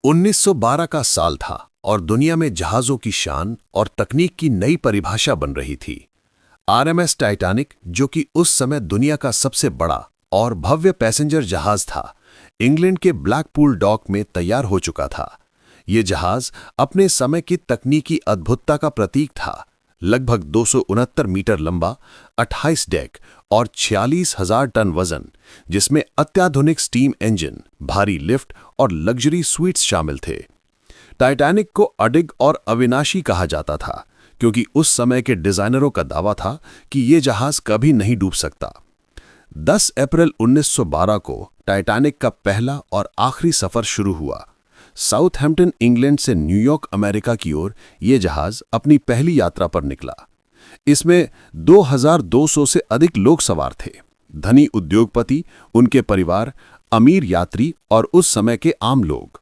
1912 का साल था और दुनिया में जहाज़ों की शान और तकनीक की नई परिभाषा बन रही थी। आरएमएस टाइटैनिक, जो कि उस समय दुनिया का सबसे बड़ा और भव्य पैसेंजर जहाज़ था, इंग्लैंड के ब्लैकपूल डॉक में तैयार हो चुका था। ये जहाज़ अपने समय की तकनीकी अद्भुतता का प्रतीक था। लगभग 269 मीटर लंबा, 28 डेक और 46,000 टन वजन, जिसमें अत्याधुनिक स्टीम इंजन, भारी लिफ्ट और लग्जरी स्वीट्स शामिल थे। टाइटैनिक को अडिग और अविनाशी कहा जाता था, क्योंकि उस समय के डिजाइनरों का दावा था कि ये जहाज कभी नहीं डूब सकता। 10 अप्रैल 1912 को टाइटैनिक का पहला और आखिरी सफर शुरू हुआ। साउथहैम्पटन, इंग्लैंड से न्यूयॉर्क, अमेरिका की ओर ये जहाज अपनी पहली यात्रा पर निकला। इसमें 2200 से अधिक लोग सवार थे। धनी उद्योगपति, उनके परिवार, अमीर यात्री और उस समय के आम लोग।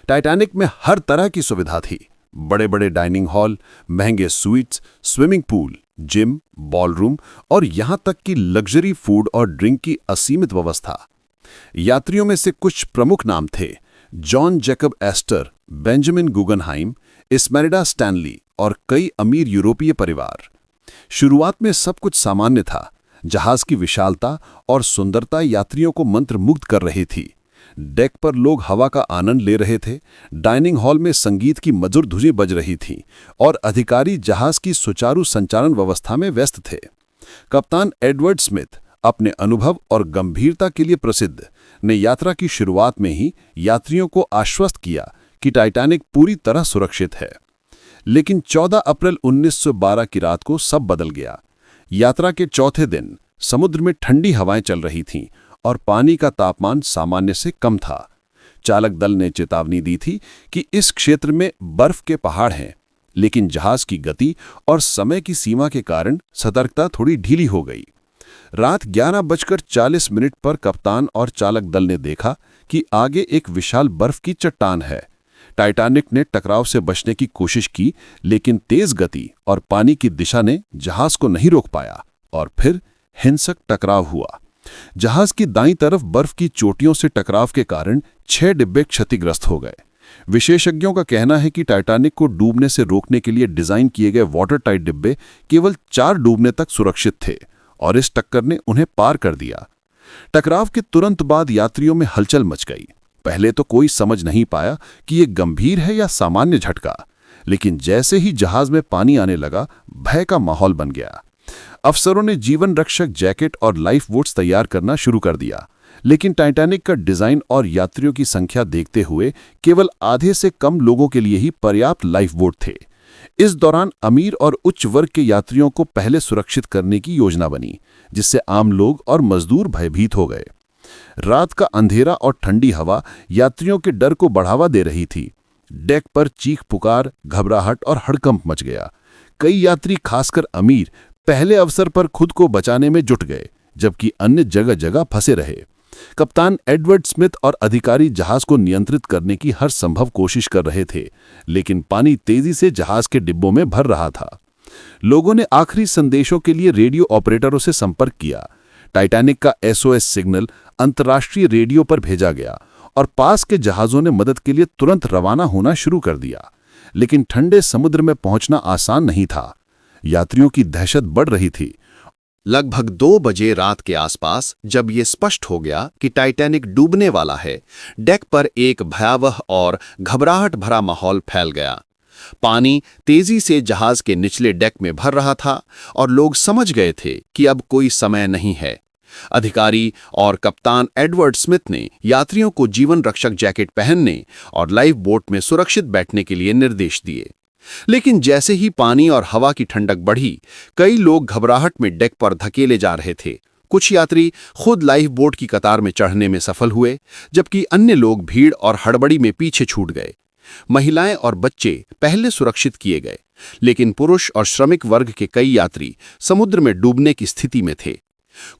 टाइटैनिक में हर तरह की सुविधा थी। बड़े बड़े डाइनिंग हॉल, महंगे sweets, swimming pool, gym, ballroom और यहां तक कि लग्जरी फूड और ड्रिंक की असीमित व्यवस्था। यात्रियों में से कुछ प्रमुख नाम थे: John Jacob Astor, Benjamin Guggenheim, इस्मेरिडा स्टैनली और कई अमीर यूरोपीय परिवार। शुरुआत में सब कुछ सामान्य था। जहाज की विशालता और सुंदरता यात्रियों को मंत्रमुग्ध कर रही थी। डेक पर लोग हवा का आनंद ले रहे थे, डाइनिंग हॉल में संगीत की मधुर धुनें बज रही थीं और अधिकारी जहाज की सुचारू संचालन व्यवस्था में व्यस्त थे। कप्तान एडवर्ड स्मिथ, अपने अनुभव और गंभीरता के लिए प्रसिद्ध, ने यात्रा की शुरुआत में ही यात्रियों को आश्वस्त किया कि टाइटैनिक पूरी तरह सुरक्षित है। लेकिन 14 अप्रैल 1912 की रात को सब बदल गया। यात्रा के चौथे दिन समुद्र में ठंडी हवाएं चल रही थीं और पानी का तापमान सामान्य से कम था। चालक दल ने चेतावनी दी थी कि इस क्षेत्र में बर्फ के पहाड़ हैं, लेकिन जहाज की गति और समय की सीमा के कारण सतर्कता थोड़ी ढीली हो गई। रात 11:40 पर कप्तान और चालक दल ने देखा कि आगे एक विशाल बर्फ की चट्टान है। टाइटैनिक ने टकराव से बचने की कोशिश की, लेकिन तेज गति और पानी की दिशा ने जहाज को नहीं रोक पाया और फिर हिंसक टकराव हुआ। जहाज की दाईं तरफ बर्फ की चोटियों से टकराव के कारण 6 डिब्बे क्षतिग्रस्त हो गए। विशेषज्ञों का कहना है कि टाइटैनिक को डूबने से रोकने के लिए डिजाइन किए गए वाटर टाइट डिब्बे केवल 4 डूबने तक सुरक्षित थे और इस टक्कर ने उन्हें पार कर दिया। टकराव के तुरंत बाद यात्रियों में हलचल मच गई। पहले तो कोई समझ नहीं पाया कि यह गंभीर है या सामान्य झटका, लेकिन जैसे ही जहाज में पानी आने लगा, भय का माहौल बन गया। अफसरों ने जीवन रक्षक जैकेट और लाइफ बोट्स तैयार करना शुरू कर दिया, लेकिन टाइटैनिक का डिजाइन और यात्रियों की संख्या देखते हुए केवल आधे से कम लोगों के लिए ही पर्याप्त लाइफ बोट थे। इस दौरान अमीर और उच्च वर्ग के यात्रियों को पहले सुरक्षित करने की योजना बनी, जिससे आम लोग और मजदूर भयभीत हो गए। रात का अंधेरा और ठंडी हवा यात्रियों के डर को बढ़ावा दे रही थी। डेक पर चीख पुकार, घबराहट और हड़कंप मच गया। कई यात्री, खासकर अमीर, पहले अवसर पर खुद को बचाने में जुट गए, जबकि अन्य जगह जगह फंसे रहे। कप्तान एडवर्ड स्मिथ और अधिकारी जहाज को नियंत्रित करने की हर संभव कोशिश कर रहे थे, लेकिन पानी तेजी से जहाज के डिब्बों में भर रहा था। लोगों ने आखिरी संदेशों के लिए रेडियो ऑपरेटरों से संपर्क किया। टाइटैनिक का एसओएस सिग्नल अंतर्राष्ट्रीय रेडियो पर भेजा गया और पास के जहाजों ने मदद के लिए तुरंत रवाना होना शुरू कर दिया। लेकिन ठंडे समुद्र में पहुंचना आसान नहीं था। यात्रियों की दहशत बढ़ रही थी। लगभग 2 बजे रात के आसपास जब ये स्पष्ट हो गया कि टाइटैनिक डूबने वाला है, डेक पर एक भयावह और घबराहट भरा माहौल फैल गया। पानी तेजी से जहाज के निचले डेक में भर रहा था और लोग समझ गए थे कि अब कोई समय नहीं है। अधिकारी और कप्तान एडवर्ड स्मिथ ने यात्रियों को जीवन रक्षक जैकेट पहनने और लाइफ बोट में सुरक्षित बैठने के लिए निर्देश दिए। लेकिन जैसे ही पानी और हवा की ठंडक बढ़ी, कई लोग घबराहट में डेक पर धकेले जा रहे थे। कुछ यात्री खुद लाइफ बोट की कतार में चढ़ने में सफल हुए, जबकि अन्य लोग भीड़ और हड़बड़ी में पीछे छूट गए। महिलाएं और बच्चे पहले सुरक्षित किए गए, लेकिन पुरुष और श्रमिक वर्ग के कई यात्री समुद्र में डूबने की स्थिति में थे।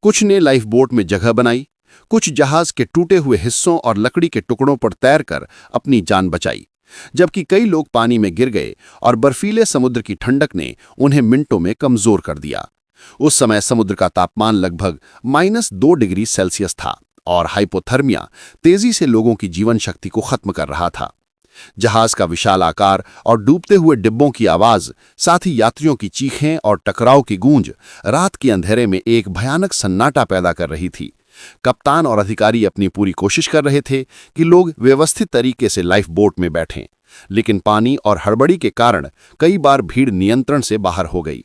कुछ ने लाइफ बोट में जगह बनाई, कुछ जहाज के टूटे हुए हिस्सों और लकड़ी के टुकड़ों पर तैरकर अपनी जान बचाई, जबकि कई लोग पानी में गिर गए और बर्फीले समुद्र की ठंडक ने उन्हें मिनटों में कमजोर कर दिया। उस समय समुद्र का तापमान लगभग -2 डिग्री सेल्सियस था और हाइपोथर्मिया तेजी से लोगों की जीवन शक्ति को खत्म कर रहा था। जहाज का विशाल आकार और डूबते हुए डिब्बों की आवाज, साथ ही यात्रियों की चीखें और टकराव की गूंज रात के अंधेरे में एक भयानक सन्नाटा पैदा कर रही थी। कप्तान और अधिकारी अपनी पूरी कोशिश कर रहे थे कि लोग व्यवस्थित तरीके से लाइफ बोट में बैठें, लेकिन पानी और हड़बड़ी के कारण कई बार भीड़ नियंत्रण से बाहर हो गई।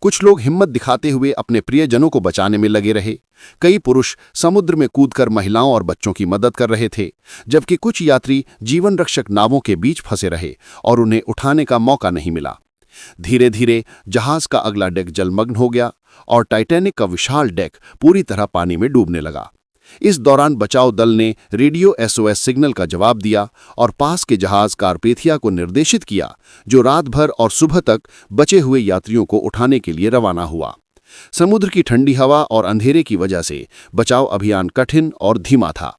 कुछ लोग हिम्मत दिखाते हुए अपने प्रियजनों को बचाने में लगे रहे। कई पुरुष समुद्र में कूदकर महिलाओं और बच्चों की मदद कर रहे थे, जबकि कुछ यात्री जीवन रक्षक नावों के बीच फंसे रहे और उन्हें उठाने का मौका नहीं मिला। धीरे धीरे जहाज का अगला डेक जलमग्न हो गया और टाइटैनिक का विशाल डेक पूरी तरह पानी में डूबने लगा। इस दौरान बचाव दल ने रेडियो SOS सिग्नल का जवाब दिया और पास के जहाज कारपेथिया को निर्देशित किया, जो रात भर और सुबह तक बचे हुए यात्रियों को उठाने के लिए रवाना हुआ। समुद्र की ठंडी हवा और अंधेरे की वजह से बचाव अभियान कठिन और धीमा था।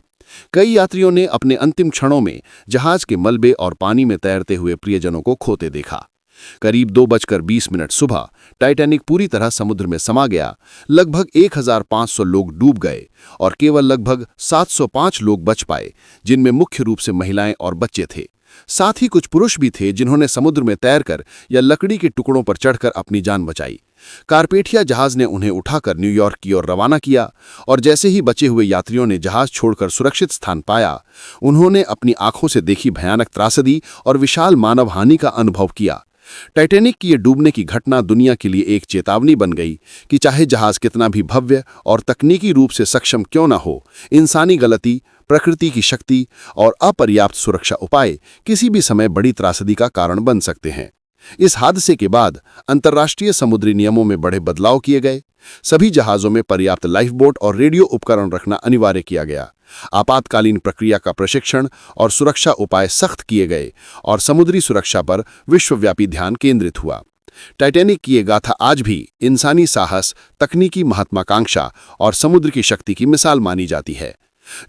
कई यात्रियों ने अपने अंतिम क्षणों में जहाज के मलबे और पानी में तैरते हुए प्रियजनों को खोते देखा। करीब 2:20 सुबह टाइटैनिक पूरी तरह समुद्र में समा गया। लगभग 1500 लोग डूब गए और केवल लगभग 705 लोग बच पाए, जिनमें मुख्य रूप से महिलाएं और बच्चे थे। साथ ही कुछ पुरुष भी थे जिन्होंने समुद्र में तैरकर या लकड़ी के टुकड़ों पर चढ़कर अपनी जान बचाई। कारपेथिया जहाज ने उन्हें उठाकर न्यूयॉर्क की ओर रवाना किया और जैसे ही बचे हुए यात्रियों ने जहाज छोड़कर सुरक्षित स्थान पाया, उन्होंने अपनी आंखों से देखी भयानक त्रासदी और विशाल मानव हानि का अनुभव किया। टाइटैनिक की ये डूबने की घटना दुनिया के लिए एक चेतावनी बन गई कि चाहे जहाज कितना भी भव्य और तकनीकी रूप से सक्षम क्यों न हो, इंसानी गलती, प्रकृति की शक्ति और अपर्याप्त सुरक्षा उपाय किसी भी समय बड़ी त्रासदी का कारण बन सकते हैं। इस हादसे के बाद अंतर्राष्ट्रीय समुद्री नियमों में बड़े बदलाव किए गए। सभी जहाज़ों में पर्याप्त लाइफ बोट और रेडियो उपकरण रखना अनिवार्य किया गया। आपातकालीन प्रक्रिया का प्रशिक्षण और सुरक्षा उपाय सख्त किए गए और समुद्री सुरक्षा पर विश्वव्यापी ध्यान केंद्रित हुआ। टाइटैनिक की ये गाथा आज भी इंसानी साहस, तकनीकी महत्वाकांक्षा और समुद्र की शक्ति की मिसाल मानी जाती है।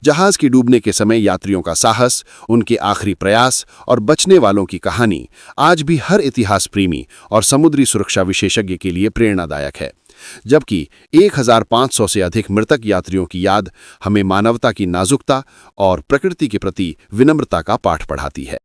जहाज की डूबने के समय यात्रियों का साहस, उनके आखिरी प्रयास और बचने वालों की कहानी आज भी हर इतिहास प्रेमी और समुद्री सुरक्षा विशेषज्ञ के लिए प्रेरणादायक है। जबकि 1500 से अधिक मृतक यात्रियों की याद हमें मानवता की नाजुकता और प्रकृति के प्रति विनम्रता का पाठ पढ़ाती है।